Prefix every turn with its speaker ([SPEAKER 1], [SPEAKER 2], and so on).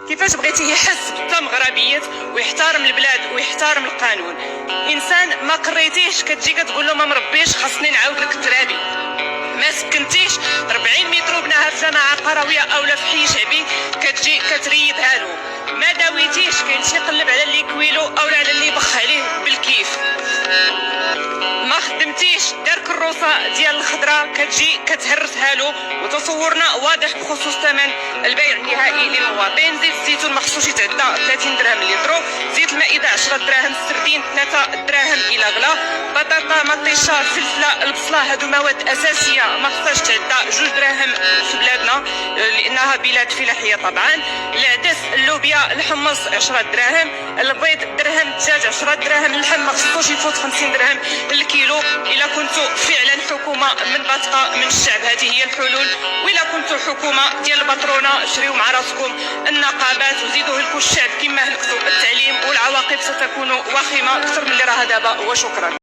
[SPEAKER 1] كيفاش بغيتيه يحس بالمغربيات ويحترم البلاد ويحترم القانون؟ انسان ما قريتيهش كتجي كتقول له ما مربيش خاصني نعاود لك الترابي. ما سكنتيش 40 متر بناها في جماعه قرويه اولا في حي شعبي كتجي كتريدها له. ما داويتيش كاين شي يقلب على اللي كويلو اولا على اللي يبخ عليه بالكيف. ما خدمتيش دار كروسه ديال الخضره كتجي كتهرسها له. وتصورنا واضح بخصوص ثمن البيع النهائي للمواطن. زيت الزيتون ما خصوش يتعدى 30 درهم لترو، زيت المائده 10 دراهم، السردين 3 دراهم الى غلا، بطاطا مطيشه الفلفله البصله هادو مواد اساسيه ما خصهاش تعدى 2 دراهم في بلادنا لانها بلاد فلاحيه طبعا. العدس اللوبيا الحمص 10 دراهم، البيض درهم، الدجاج 10 دراهم، اللحم ما خصوش يفوت 50 درهم الكيلو. الا كنتو فعلا حكومه منبثقه من الشعب هذه هي الحلول، وإلا كنتو حكومه ديال البطرونه شريو مع راسكم النقابات وزيدوا هلكوا الشعب كما هلكتوا التعليم، والعواقب ستكون وخيمه اكثر من اللي راها دابا. وشكرا.